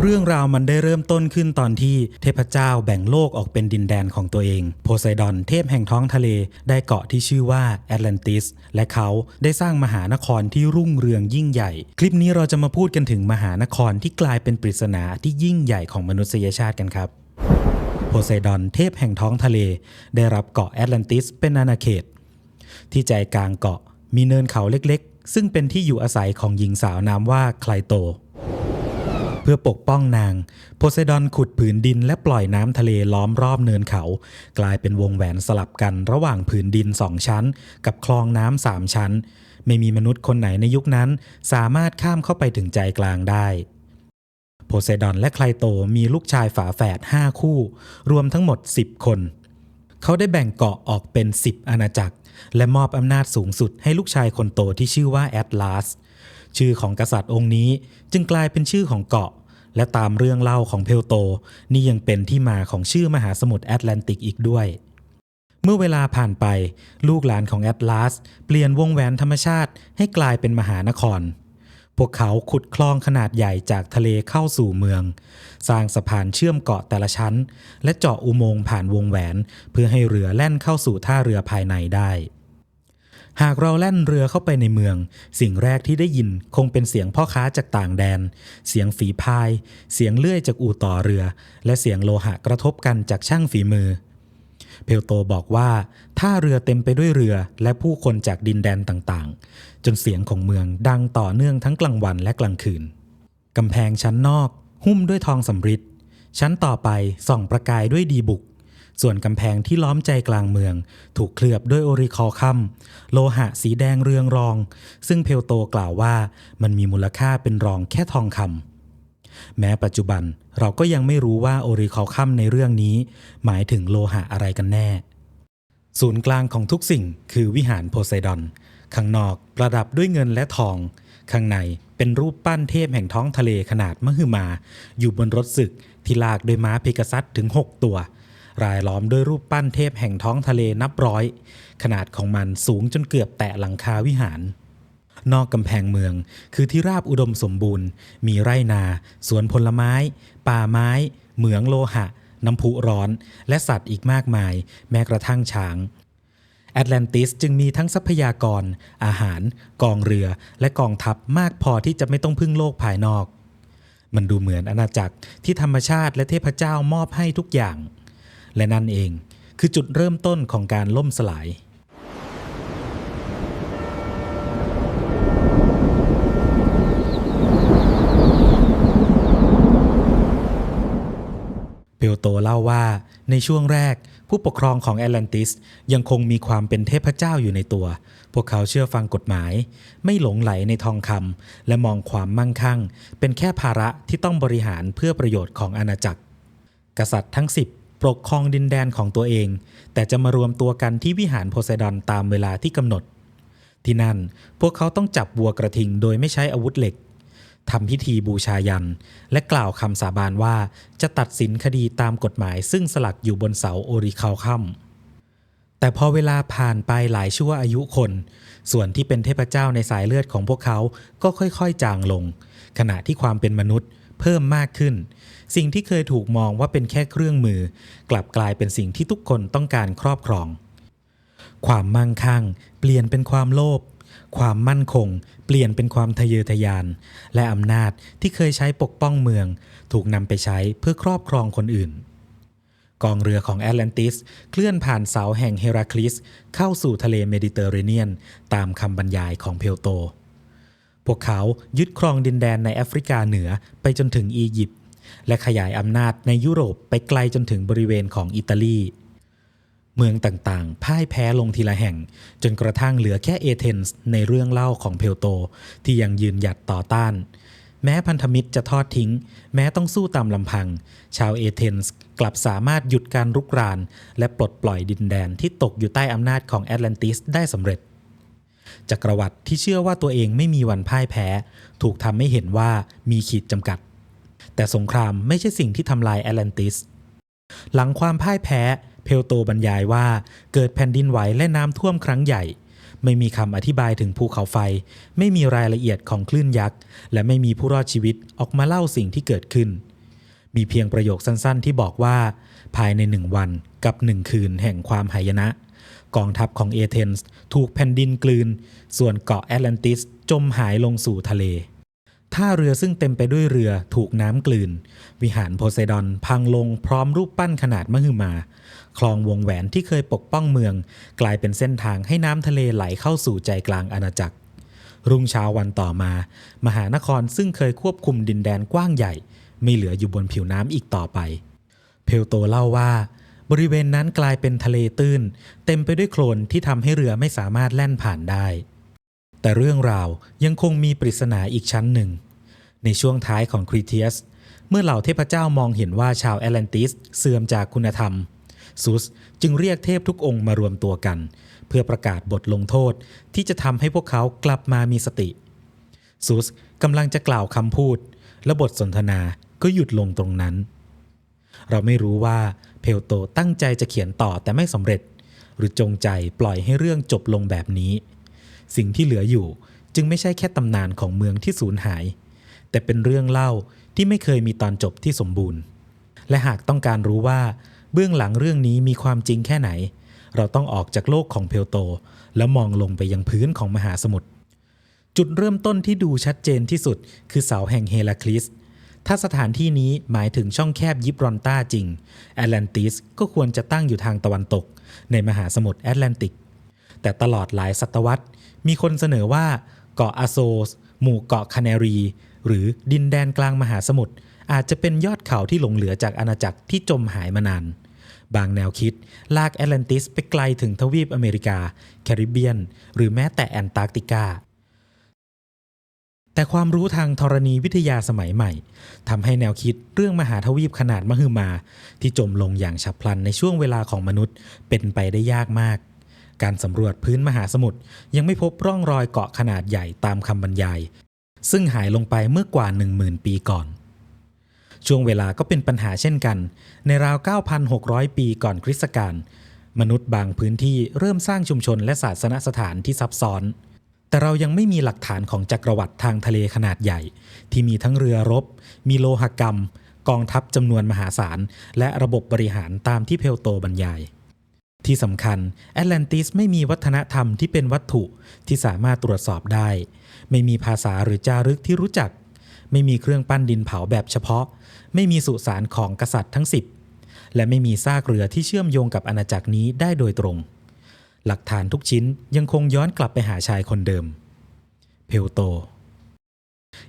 เรื่องราวมันได้เริ่มต้นขึ้นตอนที่เทพเจ้าแบ่งโลกออกเป็นดินแดนของตัวเองโพไซดอนเทพแห่งท้องทะเลได้เกาะที่ชื่อว่าแอตแลนติสและเขาได้สร้างมหานครที่รุ่งเรืองยิ่งใหญ่คลิปนี้เราจะมาพูดกันถึงมหานครที่กลายเป็นปริศนาที่ยิ่งใหญ่ของมนุษยชาติกันครับโพไซดอนเทพแห่งท้องทะเลได้รับเกาะแอตแลนติสเป็นอาณาเขตที่ใจกลางเกาะมีเนินเขาเล็กๆซึ่งเป็นที่อยู่อาศัยของหญิงสาวนามว่าไคลโตเพื่อปกป้องนางโพไซดอนขุดผืนดินและปล่อยน้ำทะเลล้อมรอบเนินเขากลายเป็นวงแหวนสลับกันระหว่างผืนดิน2ชั้นกับคลองน้ำ3ชั้นไม่มีมนุษย์คนไหนในยุคนั้นสามารถข้ามเข้าไปถึงใจกลางได้โพไซดอนและไคลโตมีลูกชายฝาแฝด5คู่รวมทั้งหมด10คนเขาได้แบ่งเกาะออกเป็น10อาณาจักรและมอบอำนาจสูงสุดให้ลูกชายคนโตที่ชื่อว่าแอตลาสชื่อของกษัตริย์องค์นี้จึงกลายเป็นชื่อของเกาะและตามเรื่องเล่าของเพลโตนี่ยังเป็นที่มาของชื่อมหาสมุทรแอตแลนติกอีกด้วยเมื่อเวลาผ่านไปลูกหลานของแอตลาสเปลี่ยนวงแหวนธรรมชาติให้กลายเป็นมหานครพวกเขาขุดคลองขนาดใหญ่จากทะเลเข้าสู่เมืองสร้างสะพานเชื่อมเกาะแต่ละชั้นและเจาะอุโมงค์ผ่านวงแหวนเพื่อให้เรือแล่นเข้าสู่ท่าเรือภายในได้หากเราแล่นเรือเข้าไปในเมืองสิ่งแรกที่ได้ยินคงเป็นเสียงพ่อค้าจากต่างแดนเสียงฝีพายเสียงเลื่อยจากอู่ต่อเรือและเสียงโลหะกระทบกันจากช่างฝีมือเพลโตบอกว่าท่าเรือเต็มไปด้วยเรือและผู้คนจากดินแดนต่างๆจนเสียงของเมืองดังต่อเนื่องทั้งกลางวันและกลางคืนกำแพงชั้นนอกหุ้มด้วยทองสำริดชั้นต่อไปส่องประกายด้วยดีบุกส่วนกำแพงที่ล้อมใจกลางเมืองถูกเคลือบด้วยโอริคอคัมโลหะสีแดงเรืองรองซึ่งเพลโตกล่าวว่ามันมีมูลค่าเป็นรองแค่ทองคำแม้ปัจจุบันเราก็ยังไม่รู้ว่าโอริคอคัมในเรื่องนี้หมายถึงโลหะอะไรกันแน่ศูนย์กลางของทุกสิ่งคือวิหารโพไซดอนข้างนอกประดับด้วยเงินและทองข้างในเป็นรูปปั้นเทพแห่งท้องทะเลขนาดมหึมาอยู่บนรถศึกที่ลากด้วยม้าเพกาซัสถึง6ตัวรายล้อมด้วยรูปปั้นเทพแห่งท้องทะเลนับร้อยขนาดของมันสูงจนเกือบแตะหลังคาวิหารนอกกำแพงเมืองคือที่ราบอุดมสมบูรณ์มีไร่นาสวนผลไม้ป่าไม้เหมืองโลหะน้ำพุร้อนและสัตว์อีกมากมายแม้กระทั่งช้างแอตแลนติสจึงมีทั้งทรัพยากรอาหารกองเรือและกองทัพมากพอที่จะไม่ต้องพึ่งโลกภายนอกมันดูเหมือนอาณาจักรที่ธรรมชาติและเทพเจ้ามอบให้ทุกอย่างและนั่นเองคือจุดเริ่มต้นของการล่มสลายเปลโตเล่าว่าในช่วงแรกผู้ปกครองของแอตแลนติสยังคงมีความเป็นเทพเจ้าอยู่ในตัวพวกเขาเชื่อฟังกฎหมายไม่หลงไหลในทองคำและมองความมั่งคั่งเป็นแค่ภาระที่ต้องบริหารเพื่อประโยชน์ของอาณาจักรกษัตริย์ทั้ง10ปกครองดินแดนของตัวเองแต่จะมารวมตัวกันที่วิหารโพไซดอนตามเวลาที่กำหนดที่นั่นพวกเขาต้องจับวัวกระทิงโดยไม่ใช้อาวุธเหล็กทำพิธีบูชายัญและกล่าวคำสาบานว่าจะตัดสินคดีตามกฎหมายซึ่งสลักอยู่บนเสาโอริคาคัมแต่พอเวลาผ่านไปหลายชั่วอายุคนส่วนที่เป็นเทพเจ้าในสายเลือดของพวกเขาก็ค่อยๆจางลงขณะที่ความเป็นมนุษย์เพิ่มมากขึ้นสิ่งที่เคยถูกมองว่าเป็นแค่เครื่องมือกลับกลายเป็นสิ่งที่ทุกคนต้องการครอบครองความมั่งคั่งเปลี่ยนเป็นความโลภความมั่นคงเปลี่ยนเป็นความทะเยอทะยานและอำนาจที่เคยใช้ปกป้องเมืองถูกนำไปใช้เพื่อครอบครองคนอื่นกองเรือของแอตแลนติสเคลื่อนผ่านเสาแห่งเฮราคลิสเข้าสู่ทะเลเมดิเตอร์เรเนียนตามคำบรรยายของเพลโตพวกเขายึดครองดินแดนในแอฟริกาเหนือไปจนถึงอียิปต์และขยายอำนาจในยุโรปไปไกลจนถึงบริเวณของอิตาลีเมืองต่างๆพ่ายแพ้ลงทีละแห่งจนกระทั่งเหลือแค่เอเธนส์ในเรื่องเล่าของเพลโตที่ยังยืนหยัดต่อต้านแม้พันธมิตรจะทอดทิ้งแม้ต้องสู้ตามลำพังชาวเอเธนส์กลับสามารถหยุดการรุกรานและปลดปล่อยดินแดนที่ตกอยู่ใต้อำนาจของแอตแลนติสได้สำเร็จจักรวรรดิที่เชื่อว่าตัวเองไม่มีวันพ่ายแพ้ถูกทำให้เห็นว่ามีขีดจำกัดแต่สงครามไม่ใช่สิ่งที่ทำลายแอตแลนติสหลังความพ่ายแพ้เพลโตบรรยายว่าเกิดแผ่นดินไหวและน้ำท่วมครั้งใหญ่ไม่มีคำอธิบายถึงภูเขาไฟไม่มีรายละเอียดของคลื่นยักษ์และไม่มีผู้รอดชีวิตออกมาเล่าสิ่งที่เกิดขึ้น มีเพียงประโยคสั้นๆที่บอกว่าภายใน1 วันกับ1 คืนแห่งความหายนะกองทัพของเอเธนส์ถูกแผ่นดินกลืนส่วนเกาะแอตแลนติสจมหายลงสู่ทะเลท่าเรือซึ่งเต็มไปด้วยเรือถูกน้ำกลืนวิหารโพไซดอนพังลงพร้อมรูปปั้นขนาดมหึมาคลองวงแหวนที่เคยปกป้องเมืองกลายเป็นเส้นทางให้น้ำทะเลไหลเข้าสู่ใจกลางอาณาจักรรุ่งเช้าวันต่อมามหานครซึ่งเคยควบคุมดินแดนกว้างใหญ่ไม่เหลืออยู่บนผิวน้ำอีกต่อไปเพลโตเล่าว่าบริเวณนั้นกลายเป็นทะเลตื้นเต็มไปด้วยโคลนที่ทำให้เรือไม่สามารถแล่นผ่านได้แต่เรื่องราวยังคงมีปริศนาอีกชั้นหนึ่งในช่วงท้ายของครีเทียสเมื่อเหล่าเทพเจ้ามองเห็นว่าชาวแอตแลนติสเสื่อมจากคุณธรรมซุสจึงเรียกเทพทุกองค์มารวมตัวกันเพื่อประกาศบทลงโทษที่จะทำให้พวกเขากลับมามีสติซุสกำลังจะกล่าวคำพูดและบทสนทนาก็หยุดลงตรงนั้นเราไม่รู้ว่าเพลโตตั้งใจจะเขียนต่อแต่ไม่สำเร็จหรือจงใจปล่อยให้เรื่องจบลงแบบนี้สิ่งที่เหลืออยู่จึงไม่ใช่แค่ตำนานของเมืองที่สูญหายแต่เป็นเรื่องเล่าที่ไม่เคยมีตอนจบที่สมบูรณ์และหากต้องการรู้ว่าเบื้องหลังเรื่องนี้มีความจริงแค่ไหนเราต้องออกจากโลกของเพลโตแล้วมองลงไปยังพื้นของมหาสมุทรจุดเริ่มต้นที่ดูชัดเจนที่สุดคือเสาแห่งเฮราคลิสถ้าสถานที่นี้หมายถึงช่องแคบยิบรอนตาจริงแอตแลนติสก็ควรจะตั้งอยู่ทางตะวันตกในมหาสมุทรแอตแลนติกแต่ตลอดหลายศตวรรษมีคนเสนอว่าเกาะอาโซสหมู่เกาะคานารีหรือดินแดนกลางมหาสมุทรอาจจะเป็นยอดเขาที่หลงเหลือจากอาณาจักรที่จมหายมานานบางแนวคิดลากแอตแลนติสไปไกลถึงทวีปอเมริกาแคริบเบียนหรือแม้แต่แอนตาร์กติกาแต่ความรู้ทางธรณีวิทยาสมัยใหม่ทำให้แนวคิดเรื่องมหาทวีปขนาดมหึมาที่จมลงอย่างฉับพลันในช่วงเวลาของมนุษย์เป็นไปได้ยากมากการสำรวจพื้นมหาสมุทรยังไม่พบร่องรอยเกาะขนาดใหญ่ตามคำบรรยายซึ่งหายลงไปเมื่อกว่า 10,000 ปีก่อนช่วงเวลาก็เป็นปัญหาเช่นกันในราว 9,600 ปีก่อนคริสตกาลมนุษย์บางพื้นที่เริ่มสร้างชุมชนและศาสนสถานที่ซับซ้อนแต่เรายังไม่มีหลักฐานของจักรวรรดิทางทะเลขนาดใหญ่ที่มีทั้งเรือรบมีโลหกรรมกองทัพจำนวนมหาศาลและระบบบริหารตามที่เพลโตบรรยายที่สำคัญแอตแลนติสไม่มีวัฒนธรรมที่เป็นวัตถุที่สามารถตรวจสอบได้ไม่มีภาษาหรือจารึกที่รู้จักไม่มีเครื่องปั้นดินเผาแบบเฉพาะไม่มีสุสานของกษัตริย์ทั้ง10และไม่มีซากเรือที่เชื่อมโยงกับอาณาจักรนี้ได้โดยตรงหลักฐานทุกชิ้นยังคงย้อนกลับไปหาชายคนเดิมเพลโต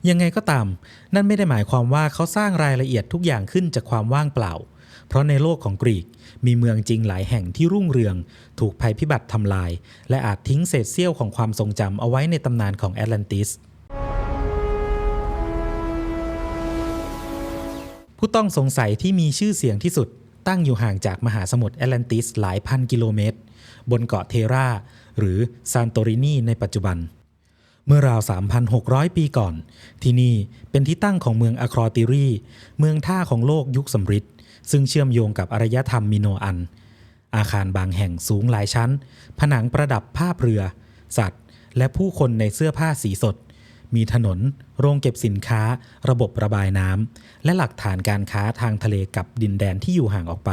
ยังไงก็ตามนั่นไม่ได้หมายความว่าเขาสร้างรายละเอียดทุกอย่างขึ้นจากความว่างเปล่าเพราะในโลกของกรีกมีเมืองจริงหลายแห่งที่รุ่งเรืองถูกภัยพิบัติทำลายและอาจทิ้งเศษเสี้ยวของความทรงจำเอาไว้ในตำนานของแอตแลนติสผู้ต้องสงสัยที่มีชื่อเสียงที่สุดตั้งอยู่ห่างจากมหาสมุทรแอตแลนติสหลายพันกิโลเมตรบนเกาะเทราหรือซานโตรินีในปัจจุบันเมื่อราว 3,600 ปีก่อนที่นี่เป็นที่ตั้งของเมืองอะครอติรีเมืองท่าของโลกยุคสำริดซึ่งเชื่อมโยงกับอารยธรรมมิโนอันอาคารบางแห่งสูงหลายชั้นผนังประดับภาพเรือสัตว์และผู้คนในเสื้อผ้าสีสดมีถนนโรงเก็บสินค้าระบบระบายน้ำและหลักฐานการค้าทางทะเลกับดินแดนที่อยู่ห่างออกไป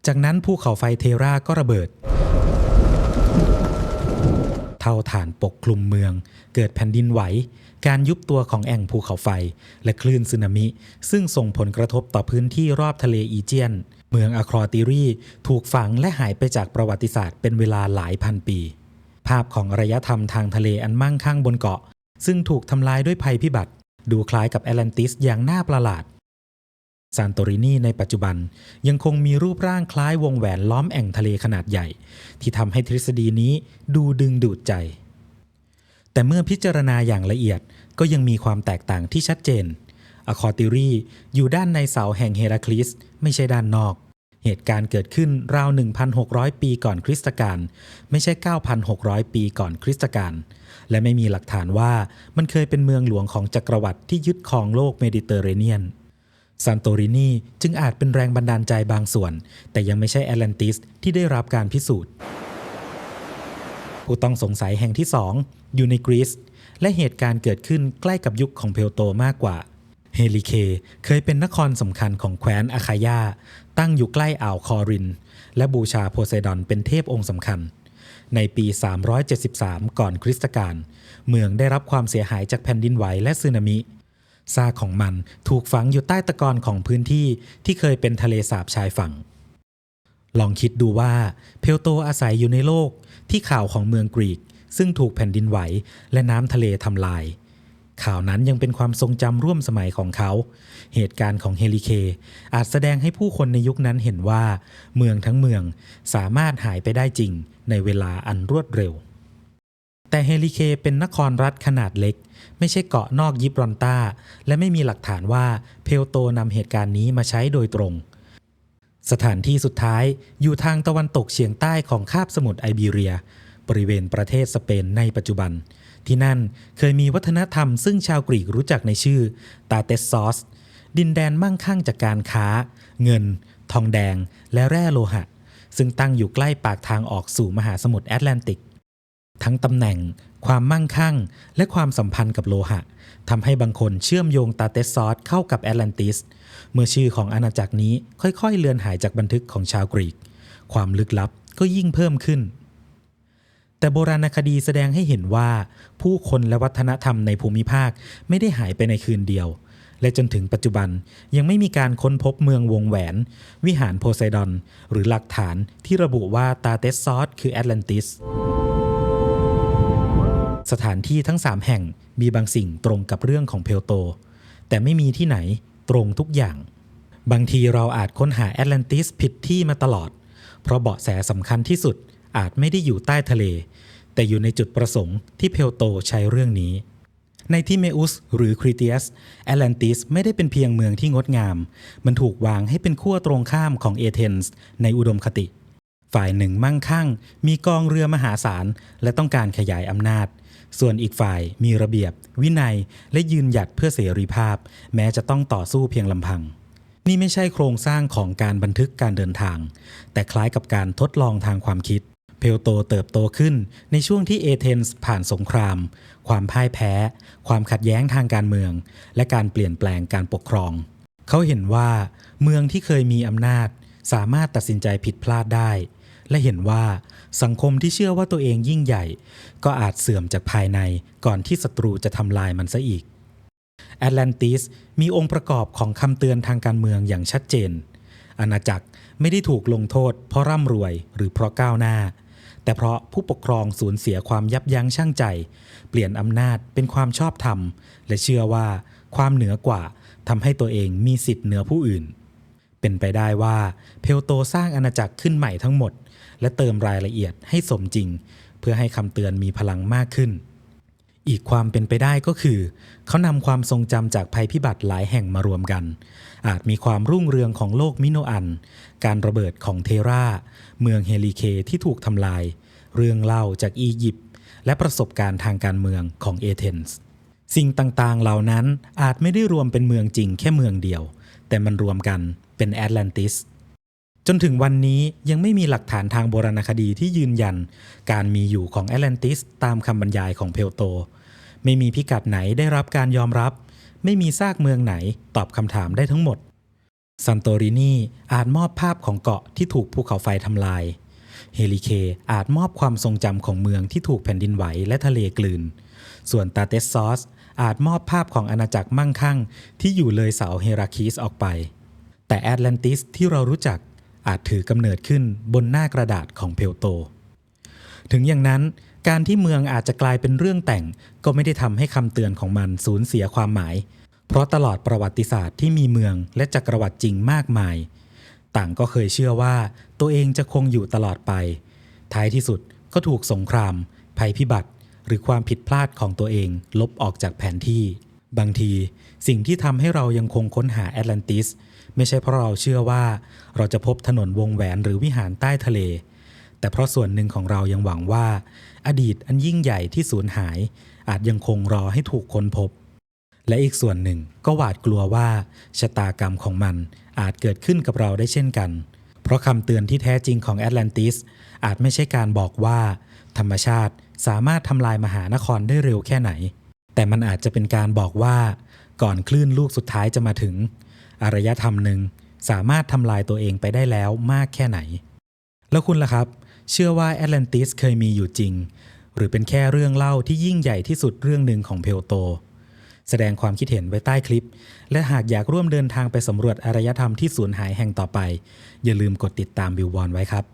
จากนั้นภูเขาไฟเทราก็ระเบิดเท่าฐานปกคลุมเมืองเกิดแผ่นดินไหวการยุบตัวของแอ่งภูเขาไฟและคลื่นสึนามิซึ่งส่งผลกระทบต่อพื้นที่รอบทะเลอีเจียนเมืองอะครอติรีถูกฝังและหายไปจากประวัติศาสตร์เป็นเวลาหลายพันปีภาพของอารยธรรมทางทะเลอันมั่งคั่งบนเกาะซึ่งถูกทำลายด้วยภัยพิบัติดูคล้ายกับแอตแลนติสอย่างน่าประหลาดซานโตรินีในปัจจุบันยังคงมีรูปร่างคล้ายวงแหวนล้อมแอ่งทะเลขนาดใหญ่ที่ทำให้ทฤษฎีนี้ดูดึงดูดใจแต่เมื่อพิจารณาอย่างละเอียดก็ยังมีความแตกต่างที่ชัดเจนอะคอติรีอยู่ด้านในเสาแห่งเฮราคลิสไม่ใช่ด้านนอกเหตุการณ์เกิดขึ้นราว 1,600 ปีก่อนคริสตกาลไม่ใช่ 9,600 ปีก่อนคริสตกาลและไม่มีหลักฐานว่ามันเคยเป็นเมืองหลวงของจักรวรรดิที่ยึดครองโลกเมดิเตอร์เรเนียนซานโตรินีจึงอาจเป็นแรงบันดาลใจบางส่วนแต่ยังไม่ใช่แอตแลนติสที่ได้รับการพิสูจน์ผู้ต้องสงสัยแห่งที่2อยู่ในกรีซและเหตุการณ์เกิดขึ้นใกล้กับยุคของเพลโตมากกว่า เฮลิเคเคยเป็นนครสำคัญของแคว้นอาคายาตั้งอยู่ใกล้อ่าวคอรินและบูชาโพไซดอนเป็นเทพองค์สำคัญในปี 373 ก่อนคริสตกาลเมืองได้รับความเสียหายจากแผ่นดินไหวและสึนามิซากของมันถูกฝังอยู่ใต้ตะกอนของพื้นที่ที่เคยเป็นทะเลสาบชายฝั่งลองคิดดูว่าเพลโตอาศัยอยู่ในโลกที่ข่าวของเมืองกรีกซึ่งถูกแผ่นดินไหวและน้ำทะเลทำลายข่าวนั้นยังเป็นความทรงจำร่วมสมัยของเขาเหตุการณ์ของเฮลิเคอาจแสดงให้ผู้คนในยุคนั้นเห็นว่าเมืองทั้งเมืองสามารถหายไปได้จริงในเวลาอันรวดเร็วแต่เฮลิเคเป็นนครรัฐขนาดเล็กไม่ใช่เกาะนอกยิบรอนตาและไม่มีหลักฐานว่าเพลโตนำเหตุการณ์นี้มาใช้โดยตรงสถานที่สุดท้ายอยู่ทางตะวันตกเฉียงใต้ของคาบสมุทรไอเบีเรียบริเวณประเทศสเปนในปัจจุบันที่นั่นเคยมีวัฒนธรรมซึ่งชาวกรีกรู้จักในชื่อตาเตสซอสดินแดนมั่งคั่งจากการค้าเงินทองแดงและแร่โลหะซึ่งตั้งอยู่ใกล้ปากทางออกสู่มหาสมุทรแอตแลนติกทั้งตำแหน่งความมั่งคั่งและความสัมพันธ์กับโลหะทำให้บางคนเชื่อมโยงตาเตสซอสเข้ากับแอตแลนติสเมื่อชื่อของอาณาจักรนี้ค่อยๆเลือนหายจากบันทึกของชาวกรีกความลึกลับก็ยิ่งเพิ่มขึ้นแต่โบราณคดีแสดงให้เห็นว่าผู้คนและวัฒนธรรมในภูมิภาคไม่ได้หายไปในคืนเดียวและจนถึงปัจจุบันยังไม่มีการค้นพบเมืองวงแหวนวิหารโพไซดอนหรือหลักฐานที่ระบุว่าตาเตสซอสคือแอตแลนติสสถานที่ทั้ง3แห่งมีบางสิ่งตรงกับเรื่องของเพลโตแต่ไม่มีที่ไหนตรงทุกอย่างบางทีเราอาจค้นหาแอตแลนติสผิดที่มาตลอดเพราะเบาะแสสำคัญที่สุดอาจไม่ได้อยู่ใต้ทะเลแต่อยู่ในจุดประสงค์ที่เพลโตใช้เรื่องนี้ในทิเมอุสหรือคริเตียสแอตแลนติสไม่ได้เป็นเพียงเมืองที่งดงามมันถูกวางให้เป็นขั้วตรงข้ามของเอเธนส์ในอุดมคติฝ่ายหนึ่งมั่งคั่งมีกองเรือมหาศาลและต้องการขยายอำนาจส่วนอีกฝ่ายมีระเบียบวินัยและยืนหยัดเพื่อเสรีภาพแม้จะต้องต่อสู้เพียงลำพังนี่ไม่ใช่โครงสร้างของการบันทึกการเดินทางแต่คล้ายกับการทดลองทางความคิดเพลโตเติบโตขึ้นในช่วงที่เอเธนส์ผ่านสงครามความพ่ายแพ้ความขัดแย้งทางการเมืองและการเปลี่ยนแปลงการปกครองเขาเห็นว่าเมืองที่เคยมีอำนาจสามารถตัดสินใจผิดพลาดได้และเห็นว่าสังคมที่เชื่อว่าตัวเองยิ่งใหญ่ก็อาจเสื่อมจากภายในก่อนที่ศัตรูจะทำลายมันซะอีกแอตแลนติสมีองค์ประกอบของคำเตือนทางการเมืองอย่างชัดเจนอาณาจักรไม่ได้ถูกลงโทษเพราะร่ำรวยหรือเพราะก้าวหน้าแต่เพราะผู้ปกครองสูญเสียความยับยั้งชั่งใจเปลี่ยนอำนาจเป็นความชอบธรรมและเชื่อว่าความเหนือกว่าทำให้ตัวเองมีสิทธิ์เหนือผู้อื่นเป็นไปได้ว่าเพลโตสร้างอาณาจักรขึ้นใหม่ทั้งหมดและเติมรายละเอียดให้สมจริงเพื่อให้คำเตือนมีพลังมากขึ้นอีกความเป็นไปได้ก็คือเขานำความทรงจำจากภัยพิบัติหลายแห่งมารวมกันอาจมีความรุ่งเรืองของโลกมิโนอันการระเบิดของเทราเมืองเฮลิเคที่ถูกทำลายเรื่องเล่าจากอียิปต์และประสบการณ์ทางการเมืองของเอเธนส์สิ่งต่างๆเหล่านั้นอาจไม่ได้รวมเป็นเมืองจริงแค่เมืองเดียวแต่มันรวมกันเป็นแอตแลนติสจนถึงวันนี้ยังไม่มีหลักฐานทางโบราณคดีที่ยืนยันการมีอยู่ของแอตแลนติสตามคำบรรยายของเพลโตไม่มีพิกัดไหนได้รับการยอมรับไม่มีซากเมืองไหนตอบคำถามได้ทั้งหมดซันโตรินีอาจมอบภาพของเกาะที่ถูกภูเขาไฟทำลายเฮลิเคอาจมอบความทรงจำของเมืองที่ถูกแผ่นดินไหวและทะเลกลืนส่วนตาเตสซอสอาจมอบภาพของอาณาจักรมั่งคั่งที่อยู่เลยเสาเฮราคีสออกไปแต่แอตแลนติสที่เรารู้จักอาจถือกำเนิดขึ้นบนหน้ากระดาษของเพลโตถึงอย่างนั้นการที่เมืองอาจจะกลายเป็นเรื่องแต่งก็ไม่ได้ทำให้คำเตือนของมันสูญเสียความหมายเพราะตลอดประวัติศาสตร์ที่มีเมืองและจักรวรรดิจริงมากมายต่างก็เคยเชื่อว่าตัวเองจะคงอยู่ตลอดไปท้ายที่สุดก็ถูกสงครามภัยพิบัติหรือความผิดพลาดของตัวเองลบออกจากแผนที่บางทีสิ่งที่ทำให้เรายังคงค้นหาแอตแลนติสไม่ใช่เพราะเราเชื่อว่าเราจะพบถนนวงแหวนหรือวิหารใต้ทะเลแต่เพราะส่วนหนึ่งของเรายังหวังว่าอดีตอันยิ่งใหญ่ที่สูญหายอาจยังคงรอให้ถูกค้นพบและอีกส่วนหนึ่งก็หวาดกลัวว่าชะตากรรมของมันอาจเกิดขึ้นกับเราได้เช่นกันเพราะคำเตือนที่แท้จริงของแอตแลนติสอาจไม่ใช่การบอกว่าธรรมชาติสามารถทำลายมหานครได้เร็วแค่ไหนแต่มันอาจจะเป็นการบอกว่า ก่อนคลื่นลูกสุดท้ายจะมาถึงอารยธรรมหนึ่งสามารถทำลายตัวเองไปได้แล้วมากแค่ไหนแล้วคุณล่ะครับเชื่อว่าแอตแลนติสเคยมีอยู่จริงหรือเป็นแค่เรื่องเล่าที่ยิ่งใหญ่ที่สุดเรื่องหนึ่งของเพลโตแสดงความคิดเห็นไว้ใต้คลิปและหากอยากร่วมเดินทางไปสำรวจอารยธรรมที่สูญหายแห่งต่อไปอย่าลืมกดติดตามบิวบอนไว้ครับ